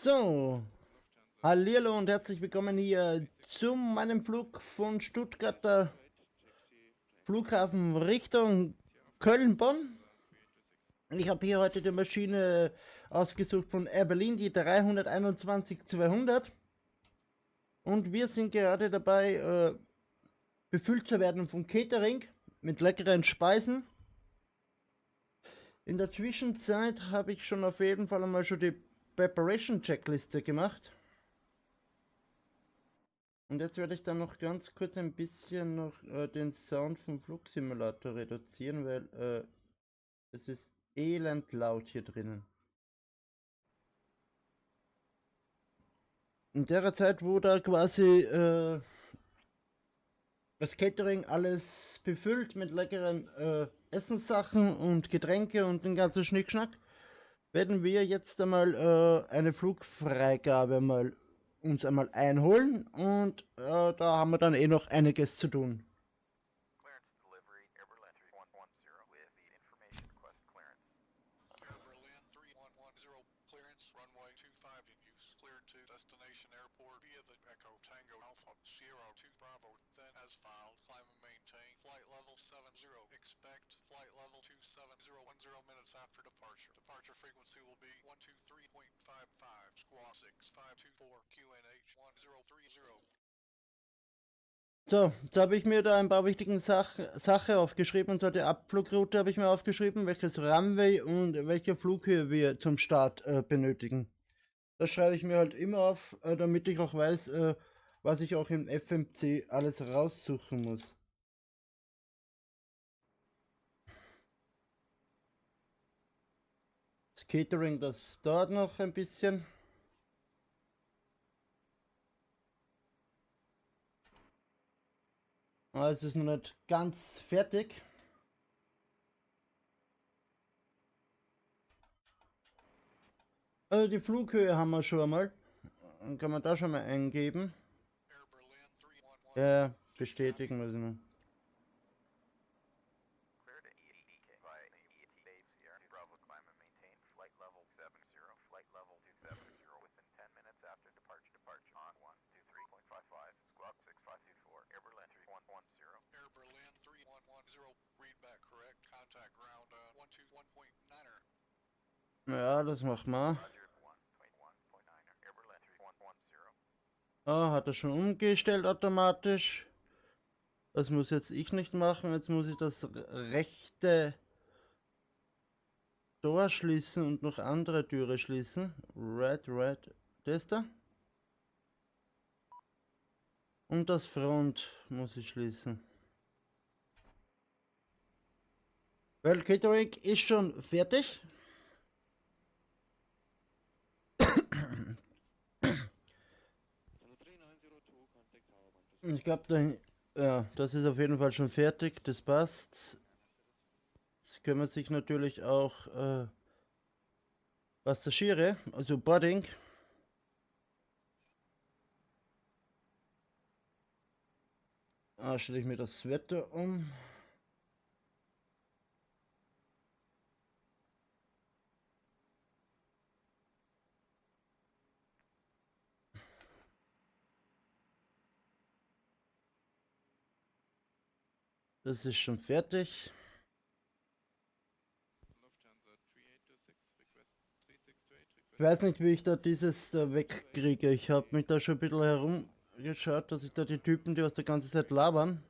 So, hallihallo und herzlich willkommen hier zu meinem Flug von Stuttgarter Flughafen Richtung Köln-Bonn. Ich habe hier heute die Maschine ausgesucht von Air Berlin, die 321-200. Und wir sind gerade dabei, befüllt zu werden vom Catering mit leckeren Speisen. In der Zwischenzeit habe ich schon auf jeden Fall einmal schon die Preparation Checkliste gemacht. Und jetzt werde ich dann noch ganz kurz ein bisschen noch den Sound vom Flugsimulator reduzieren, weil es ist elend laut hier drinnen. In der Zeit, wo da quasi das Catering alles befüllt mit leckeren Essenssachen und Getränke und den ganzen Schnickschnack, werden wir jetzt einmal eine Flugfreigabe uns einmal einholen und da haben wir dann eh noch einiges zu tun. Runway 25 in use, cleared to destination airport via the Echo Tango Alpha Sierra 2 Bravo, then as filed, climb and maintain, flight level 70, expect flight level 270 minutes after departure. Departure frequency will be 123.55, squawk 6524 QNH 1030. So, jetzt habe ich mir da ein paar wichtige Sachen aufgeschrieben, und zwar die Abflugroute habe ich mir aufgeschrieben, welches Runway und welche Flughöhe wir zum Start benötigen. Das schreibe ich mir halt immer auf, damit ich auch weiß, was ich auch im FMC alles raussuchen muss. Das Catering, das dauert noch ein bisschen. Aber es ist noch nicht ganz fertig. Also die Flughöhe haben wir schon einmal. Dann kann man da schon mal eingeben. Ja, bestätigen muss ich noch. Air Berlin 3110, readback correct, contact ground 121.9er. Ja, das machen wir. Ah, hat er schon umgestellt automatisch. Das muss jetzt ich nicht machen. Jetzt muss ich das rechte Tor schließen und noch andere Türe schließen. Red. Das da. Und das Front muss ich schließen. Weil Catering ist schon fertig. Ich glaube, ja, das ist auf jeden Fall schon fertig. Das passt. Jetzt können wir sich natürlich auch Passagiere, also Boarding. Stelle ich mir das Wetter um. Das ist schon fertig. Ich weiß nicht, wie ich da dieses da wegkriege. Ich habe mich da schon ein bisschen herumgeschaut, dass ich da die Typen, die aus der ganzen Zeit labern.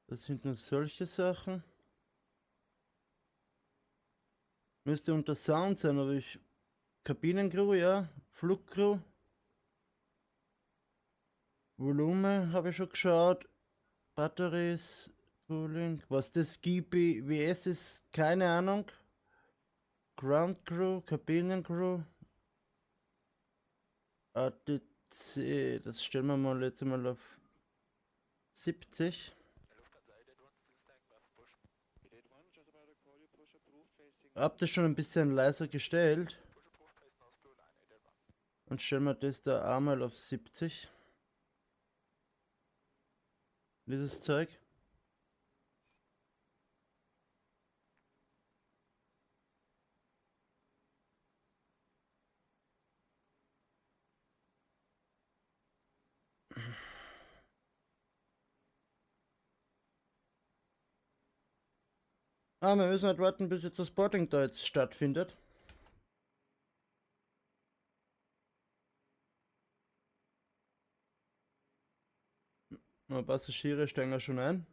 Das sind nur solche Sachen. Müsste unter Sound sein, aber ich... Kabinencrew, ja. Flugcrew. Volumen habe ich schon geschaut. Batteries, Cooling. Was das GBWS ist, keine Ahnung. Ground Crew, Kabinencrew. ATC, das stellen wir mal jetzt mal auf 70. Hab das schon ein bisschen leiser gestellt. Und stellen wir das da einmal auf 70. Dieses Zeug. Ah, wir müssen halt warten, bis jetzt das Boarding da jetzt stattfindet. Passagiere steigen ja schon ein.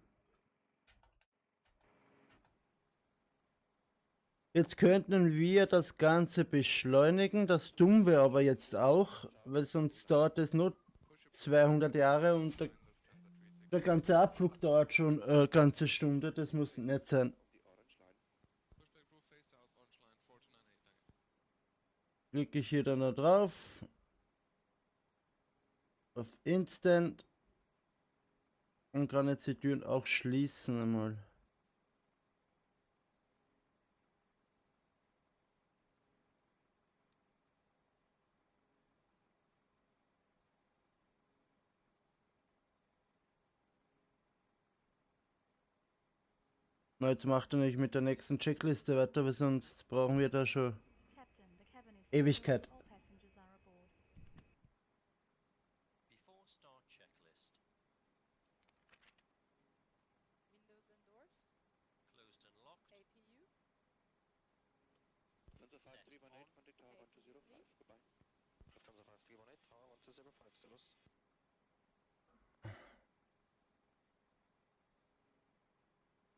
Jetzt könnten wir das Ganze beschleunigen, das tun wir aber jetzt auch, weil sonst dauert es nur 200 Jahre und der ganze Abflug dauert schon eine ganze Stunde, das muss nicht sein. Klicke ich hier dann da drauf, auf Instant und kann jetzt die Türen auch schließen einmal. Na, jetzt macht er nicht mit der nächsten Checkliste weiter, weil sonst brauchen wir da schon Ewigkeit. Before start checklist. Windows and doors, Closed and locked. APU, Set on. APU please. Lufthansa 5318, Tower 1205, Salus.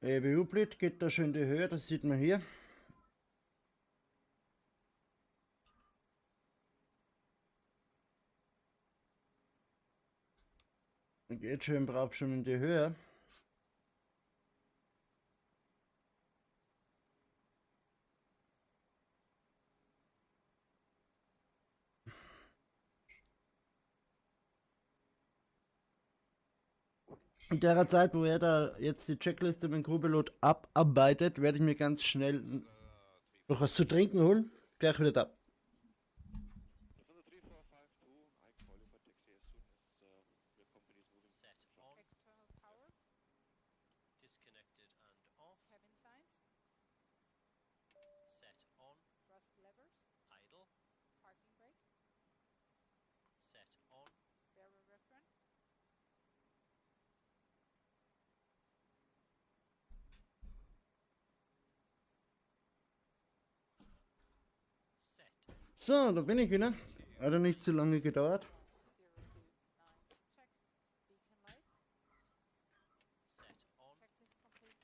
EBU-Blit geht da schon in die Höhe, das sieht man hier. Geht schon brav schon in die Höhe. In der Zeit, wo er da jetzt die Checkliste mit dem Crewpilot abarbeitet, werde ich mir ganz schnell noch was zu trinken holen. Gleich wieder da. Set on. External power, Disconnected and off. cabin signs, Set on. thrust levers, Idle. parking brake, Set on. bearer reference, Set. So, da bin ich wieder. Hat ja nicht zu lange gedauert. 029, check, beacon lights, Set on. checklist complete,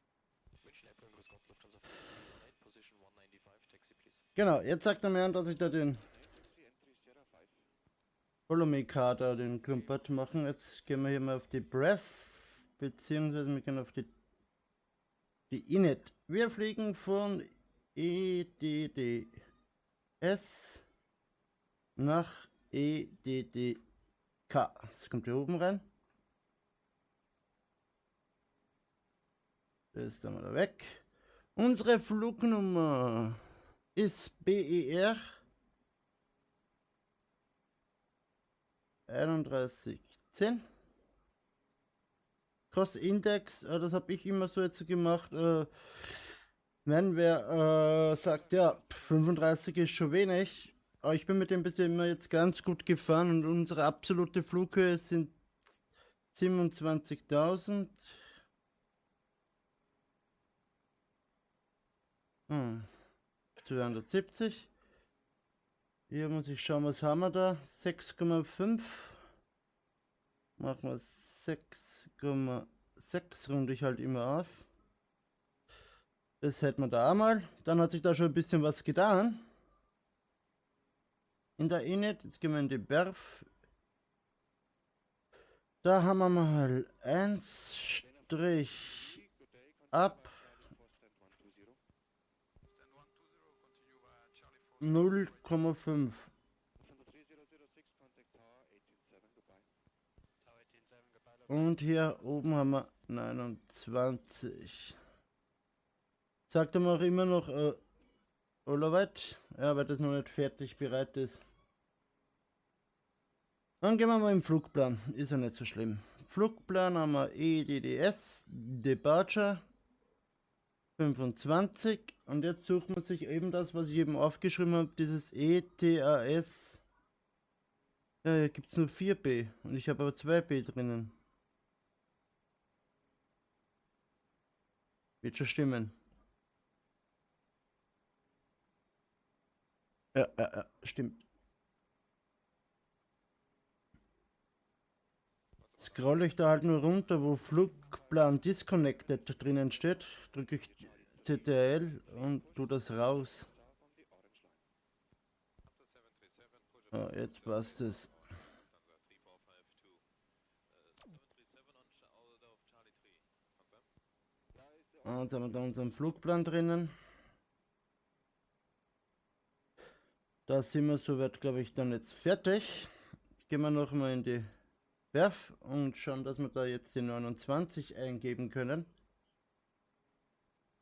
München Airport, grüß Gott, Lufthansa 5318, Position 195, Taxi please. Genau, jetzt sagt er mir an, dass ich da den Follow Me Car da den Klumpert machen. Jetzt gehen wir hier mal auf die Breath, beziehungsweise wir gehen auf die Init. Wir fliegen von EDDS nach EDDK. Das kommt hier oben rein. Das ist dann mal weg. Unsere Flugnummer ist BER 3110. Cross Index, das habe ich immer so jetzt gemacht. Wenn wer sagt, ja, 35 ist schon wenig, aber ich bin mit dem bisher immer jetzt ganz gut gefahren und unsere absolute Flughöhe sind 27.000. 270. Hier muss ich schauen, was haben wir da? 6,5. Machen wir 6,6, runde ich halt immer auf. Das hätten wir da einmal. Dann hat sich da schon ein bisschen was getan. In der Init, jetzt gehen wir in die Berf. Da haben wir mal 1 Strich ab 0,5. Und hier oben haben wir 29. Sagt er mir auch immer noch Oloweit, ja, weil das noch nicht fertig bereit ist. Dann gehen wir mal im Flugplan, ist ja nicht so schlimm. Flugplan haben wir EDDS, Departure 25 und jetzt sucht man sich eben das, was ich eben aufgeschrieben habe, dieses ETAS. Ja, hier gibt es nur 4B und ich habe aber 2B drinnen. Wird schon stimmen. Ja, stimmt. Scroll ich da halt nur runter, wo Flugplan disconnected drinnen steht, drücke ich CTRL und tu das raus. Oh, jetzt passt es. Und jetzt haben wir da unseren Flugplan drinnen. Da sind wir soweit, glaube ich, dann jetzt fertig. Gehen wir nochmal in die Werf und schauen, dass wir da jetzt die 29 eingeben können.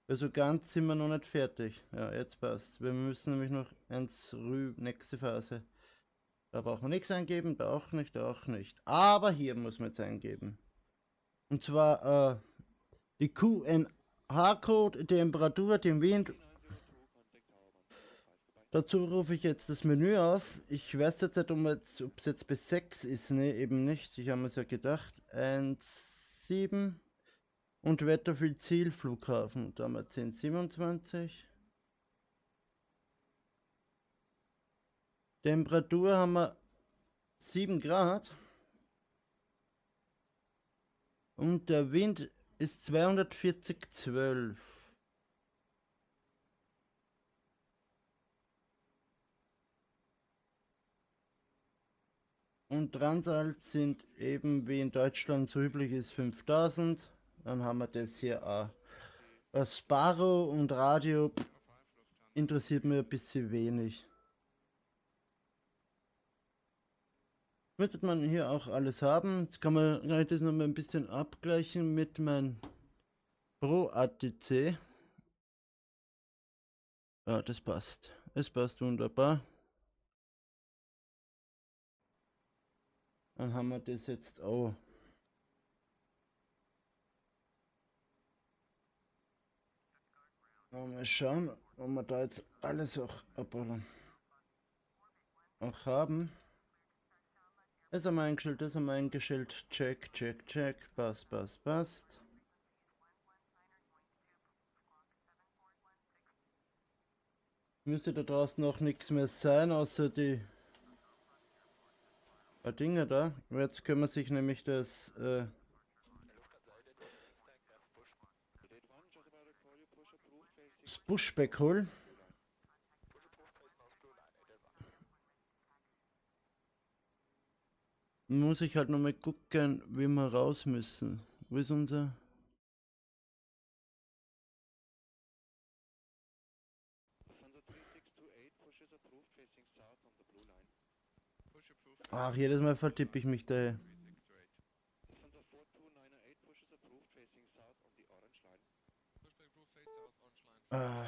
Also ganz sind wir noch nicht fertig. Ja, jetzt passt. Wir müssen nämlich noch eins rüber, nächste Phase. Da brauchen wir nichts eingeben, da auch nicht, da auch nicht. Aber hier muss man jetzt eingeben. Und zwar die QNH-Code, Temperatur, den Wind. Dazu rufe ich jetzt das Menü auf. Ich weiß jetzt nicht, ob es jetzt bis 6 ist. Ne, eben nicht. Ich habe mir es ja gedacht. 1,7 und Wetter für Ziel, Flughafen. Da haben wir 10,27. Temperatur haben wir 7 Grad. Und der Wind ist 240,12. Und Transalt sind eben wie in Deutschland so üblich ist 5000. Dann haben wir das hier auch. Sparrow und Radio interessiert mir ein bisschen wenig. Wird man hier auch alles haben. Jetzt kann ich das noch mal ein bisschen abgleichen mit meinem Pro ATC. Ja, das passt. Es passt wunderbar. Dann haben wir das jetzt auch. Mal schauen, ob wir da jetzt alles auch haben. Das haben wir eingestellt, das haben wir eingestellt. Check, check, check. Passt, passt, passt. Müsste da draußen noch nichts mehr sein, außer die Dinge da. Jetzt können wir sich nämlich das Pushback holen. Muss ich halt nochmal gucken, wie wir raus müssen. Wo ist unser... Ach, jedes Mal vertippe ich mich da. Ah.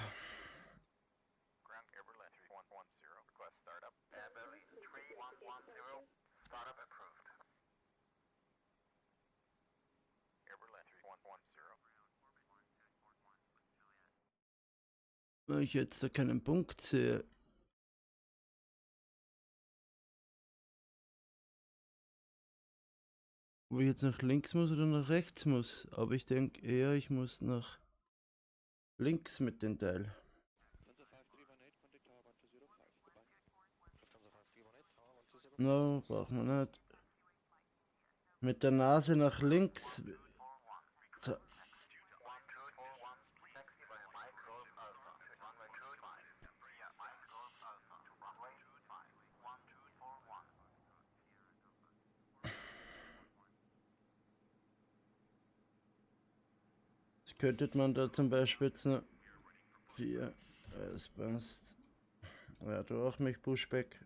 Weil ich jetzt da keinen Punkt sehe. Wo ich jetzt nach links muss oder nach rechts muss. Aber ich denke eher, ich muss nach links mit dem Teil. No, brauchen wir nicht. Mit der Nase nach links. So. Jetzt könnte man da zum Beispiel jetzt noch 4. Es passt. Ja, du auch mich Pushback.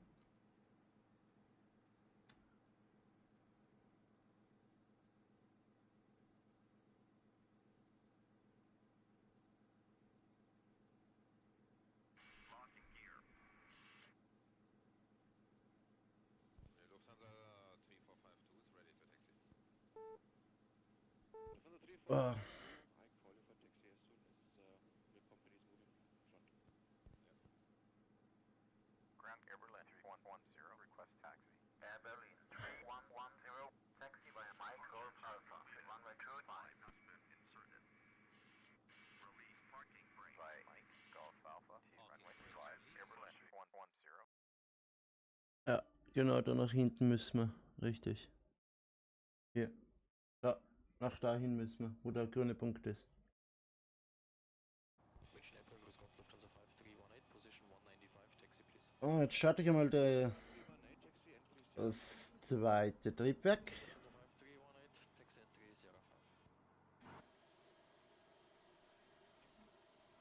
Oh. Genau, da nach hinten müssen wir. Richtig. Hier. Da. Nach dahin müssen wir, wo der grüne Punkt ist. Switch Airplane with Golf Lufthansa 5318, position 195, taxi please. Oh, jetzt starte ich einmal das zweite Triebwerk. Lufthansa 5318,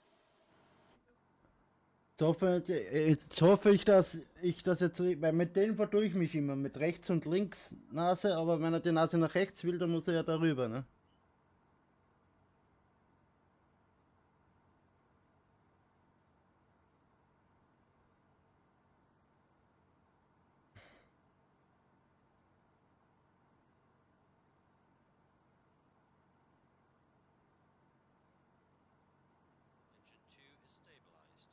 taxi entry 05. Jetzt hoffe ich, dass ich das jetzt, weil mit denen verdue ich mich immer, mit rechts und links Nase, aber wenn er die Nase nach rechts will, dann muss er ja darüber, ne? Engine 2 is stabilized.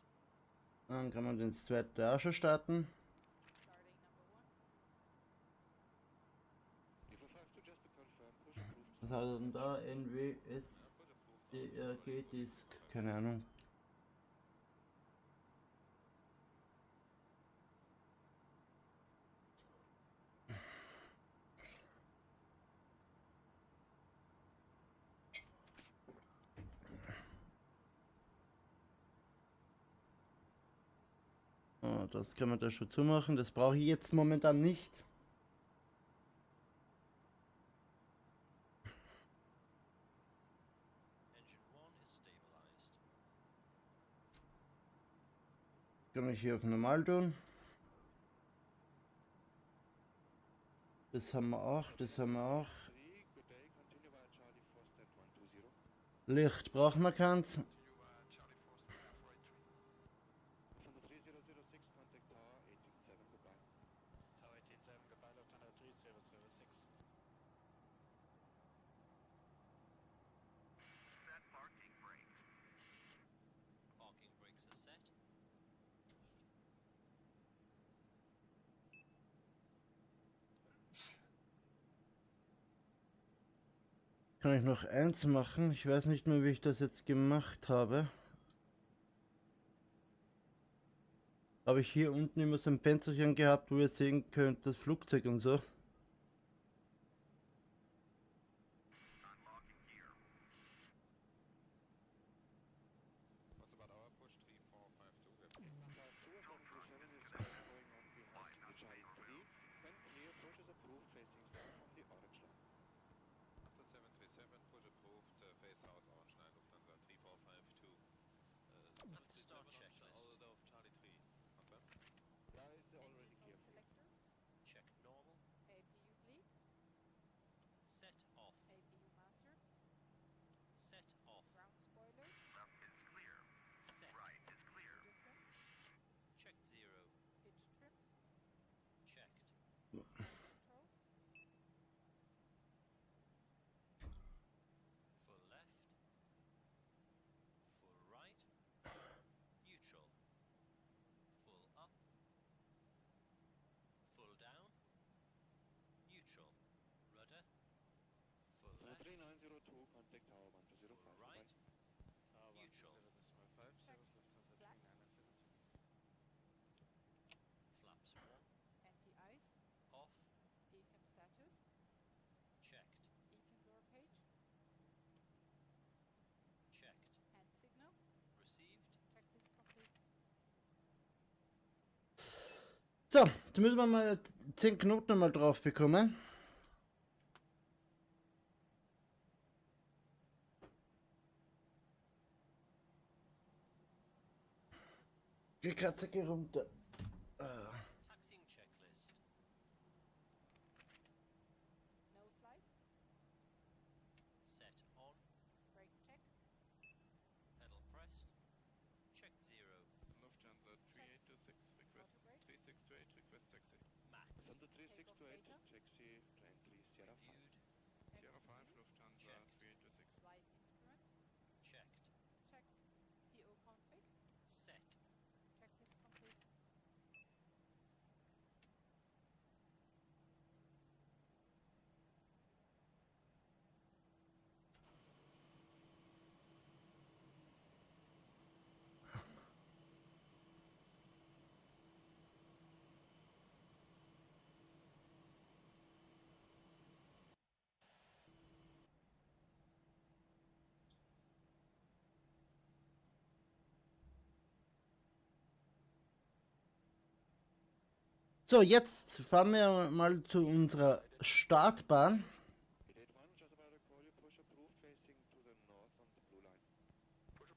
Dann kann man den zweiten auch schon starten. Starting number 1. Was hat er denn da? NWS DRG Disk, keine Ahnung. Oh, das kann man da schon zumachen, das brauche ich jetzt momentan nicht. Engine 1 is stabilized. Kann ich hier auf normal tun. Das haben wir auch, das haben wir auch. Licht brauchen wir keins. Continue Charlie 4 Sierra 483. Tower 187, goodbye Lufthansa 3006. Parking brakes are set. Kann ich noch eins machen? Ich weiß nicht mehr, wie ich das jetzt gemacht habe. Habe ich hier unten immer so ein Fensterchen gehabt, wo ihr sehen könnt, das Flugzeug und so. What's about our push 3452? After 737, push approved, face house orange 9 Lufthansa 3452. After start checklist. Order of Charlie 3. Confirm. Engine mode selector. Check normal. APU bleed. Set off. APU master. Set off. Ground spoilers. Set. Leader trim. Checked 0. Pitch trim. Checked. Controls. Full left. Full right. Neutral. Full up. Full down. Neutral. Rudder. Full left. Full right. Neutral. Check. Flaps. Flaps 1. Anti-ice. Off. Ecam status. Checked. Ecam door page. Checked. Hand signal. Received. Checklist complete. So, jetzt müssen wir mal 10 Knoten mal drauf bekommen. Die Katze geht runter. Taxiing checklist. No flight. Set on. Brake check. Pedal pressed. Checked 0. Lufthansa 3826, request Auto brake. 3628, request taxi. Max. Takeoff data. Reviewed. Sierra 5, Execute. Lufthansa Checked. 3826. Flight instruments. Checked. Checked. TO config. Set. Checklist complete. So, jetzt fahren wir mal zu unserer Startbahn.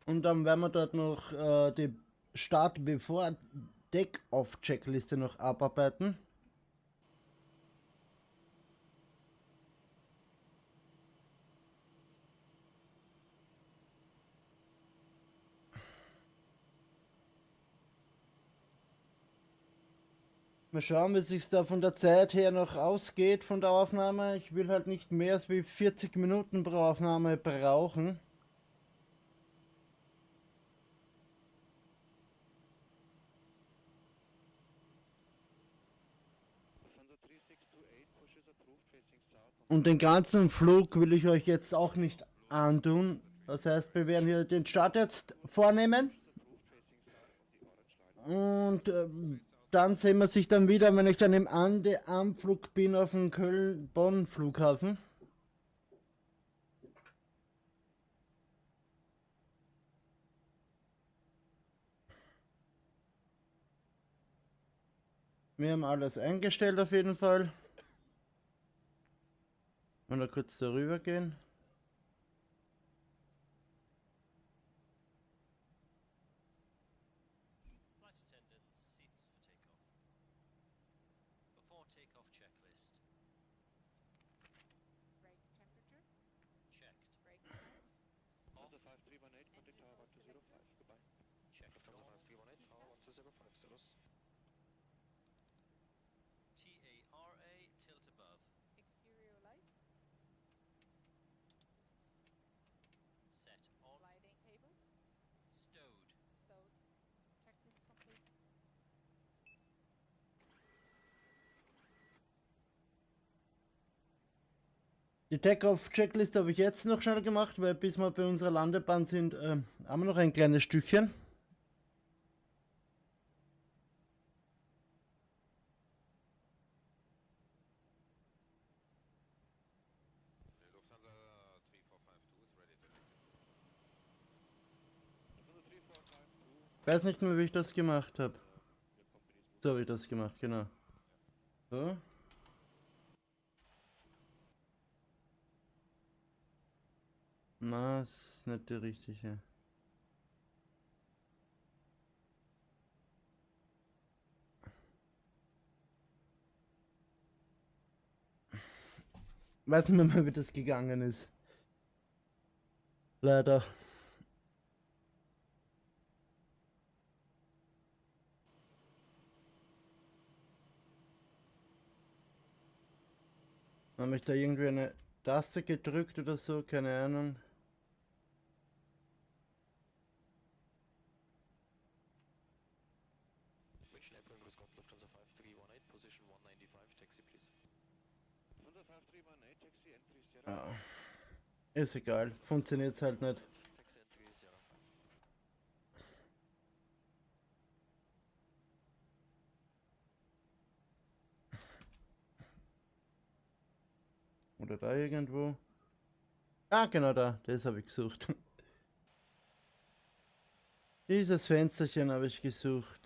Und dann werden wir dort noch die Start bevor Deck-Off-Checkliste noch abarbeiten. Mal schauen, wie es sich da von der Zeit her noch ausgeht von der Aufnahme. Ich will halt nicht mehr als wie 40 Minuten pro Aufnahme brauchen. Und den ganzen Flug will ich euch jetzt auch nicht antun. Das heißt, wir werden hier den Start jetzt vornehmen. Und dann sehen wir sich dann wieder, wenn ich dann im Anflug bin auf dem Köln-Bonn Flughafen. Wir haben alles eingestellt auf jeden Fall. Mal kurz darüber gehen. Flight attendants, seats for takeoff. Before takeoff checklist. Brake temperature. Checked. Brake lines. Off. Engine mode selected. Checked. Lufthansa 5318, Tower 1205, Salus. TARA, tilt above. Exterior lights. Set on. Sliding tables. Stowed. Stowed. Checklist complete. Die Take-Off-Checkliste habe ich jetzt noch schnell gemacht, weil bis wir bei unserer Landebahn sind, haben wir noch ein kleines Stückchen. Ich weiß nicht mehr, wie ich das gemacht habe. So habe ich das gemacht, genau. So. Na, das ist nicht die richtige. Weiß nicht mehr, wie das gegangen ist. Leider. Habe ich da irgendwie eine Taste gedrückt oder so? Keine Ahnung. München Airport, grüß Gott, Lufthansa 5318, position 195, taxi please. Ah. Ist egal. Funktioniert halt nicht. Taxi entry is Sierra 5. Oder da irgendwo. Ah, genau da. Das habe ich gesucht. Dieses Fensterchen habe ich gesucht.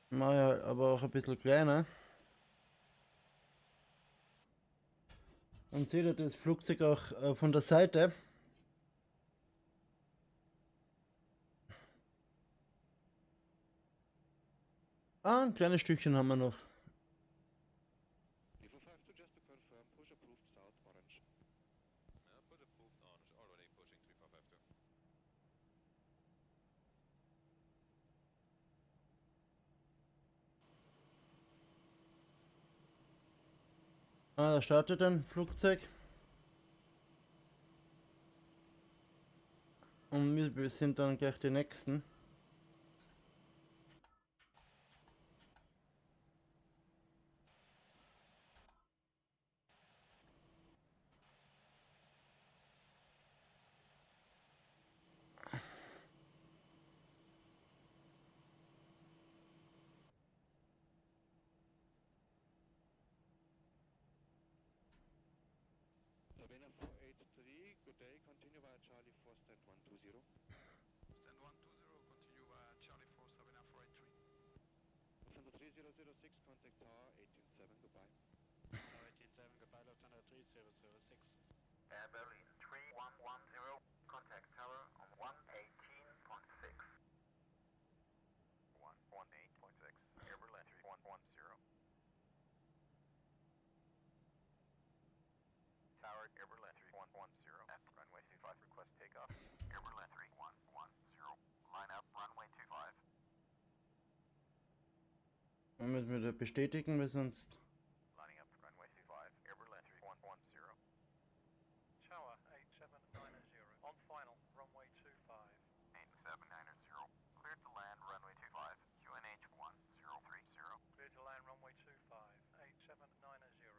Mach ja aber auch ein bisschen kleiner. Und seht ihr das Flugzeug auch von der Seite. Ah, ein kleines Stückchen haben wir noch. Ah, da startet ein Flugzeug. Und wir sind dann gleich die nächsten. Stand 120, continue Charlie 4 Sabina 483. 006, contact tower 187, goodbye. Tower 187, goodbye, Lufthansa 3006. Air Berlin 3110, contact tower on 118.6. 118.6, Air Berlin 3110. Tower Air Berlin 3110, at runway 25, request takeoff. Air Berlin 3110, line up runway 25. Dann müssen wir da bestätigen, weil sonst... Lining up runway 25, Air Berlin 3110. Tower 8790, on final, runway 25. 8790, cleared to land runway 25, QNH 1030. Cleared to land runway 25, 8790.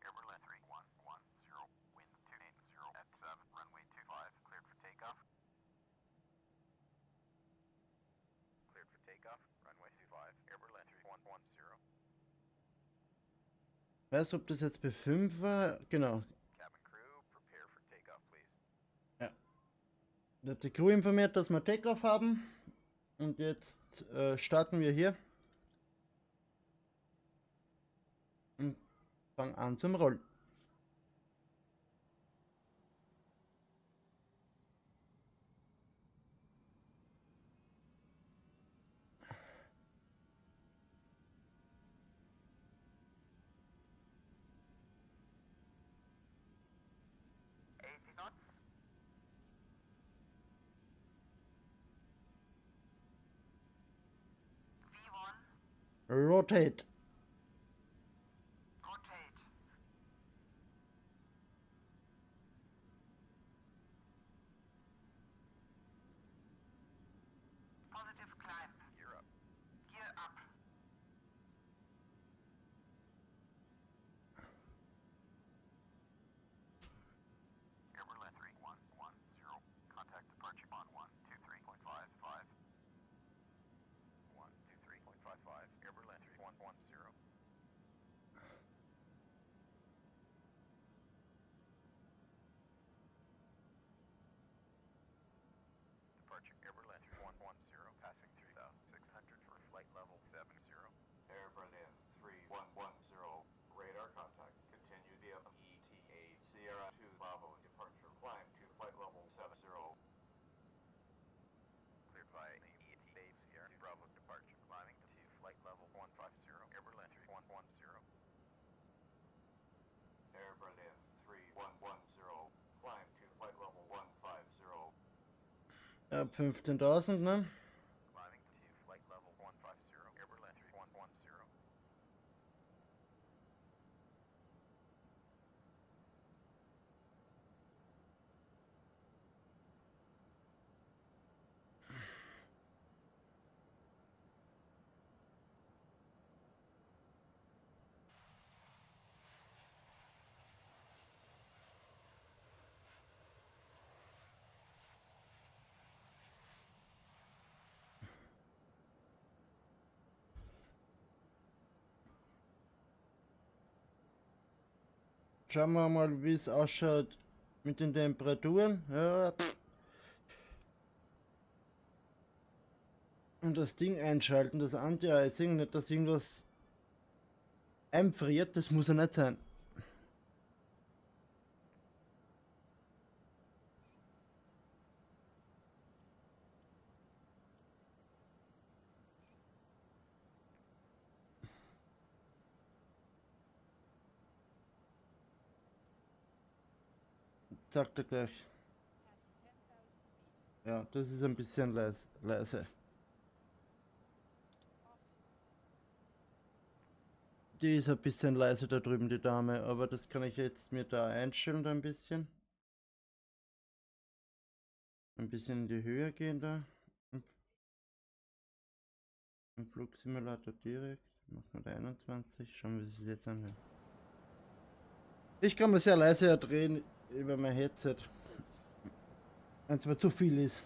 Air Berlin 3110, wind 280 at 7, runway 25, cleared for takeoff. Cleared for takeoff, runway 25, Air Berlin 3110. Weiß, ob das jetzt bei 5 war? Genau. Cabin crew, prepare for takeoff, please. Ja. Da hat die Crew informiert, dass wir Takeoff haben. Und jetzt starten wir hier. Und fangen an zum Rollen. Rotate. Rotate. Positive climb. Gear up. Gear up. Air Berlin 3110, contact departure on 123.55. 123.55, Air Berlin 3110. Departure Air Berlin 3110, passing 3,600 for flight level 70. Air Berlin 3110, radar contact. Continue the ETA Sierra 2 Bravo departure. Climb to flight level 70. Cleared by ETA Sierra 2 Bravo departure. Climbing to flight level 150. Air Berlin 3110. Air Berlin 3110, climb to flight level 150. Ab 15.000, ne? Climbing to flight level 150, Air Berlin 3110. Schauen wir mal, wie es ausschaut mit den Temperaturen. Ja. Und das Ding einschalten, das Anti-Icing, nicht dass irgendwas einfriert, das muss ja nicht sein. Sagt er gleich. Passing 10,000 feet. Ja, das ist ein bisschen leise. Off. Die ist ein bisschen leise da drüben, die Dame, aber das kann ich jetzt mir da einstellen, da ein bisschen. Ein bisschen in die Höhe gehen da. Im Flugsimulator direkt. Machen wir da 21. Schauen wir, wie es sich jetzt anhört. Ich kann mir sehr leise drehen über mein Headset. Wenn es mir zu viel ist.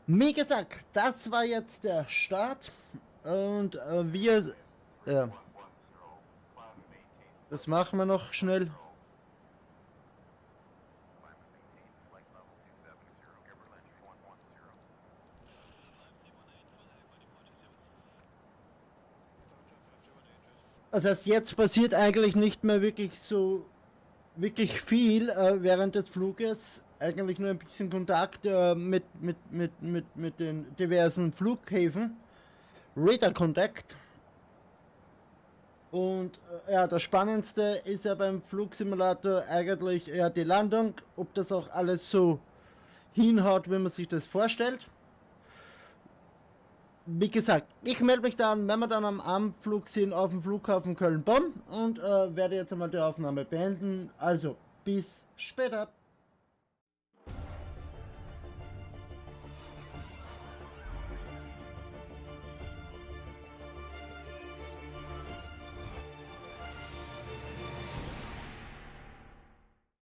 Wie gesagt, das war jetzt der Start und wir, ja, das machen wir noch schnell. Das heißt, jetzt passiert eigentlich nicht mehr wirklich so wirklich viel während des Fluges. Eigentlich nur ein bisschen Kontakt mit den diversen Flughäfen. Radar Contact. Und ja, das Spannendste ist ja beim Flugsimulator eigentlich ja die Landung, ob das auch alles so hinhaut, wie man sich das vorstellt. Wie gesagt, ich melde mich dann, wenn wir dann am Anflug sind, auf dem Flughafen Köln-Bonn und werde jetzt einmal die Aufnahme beenden. Also, bis später.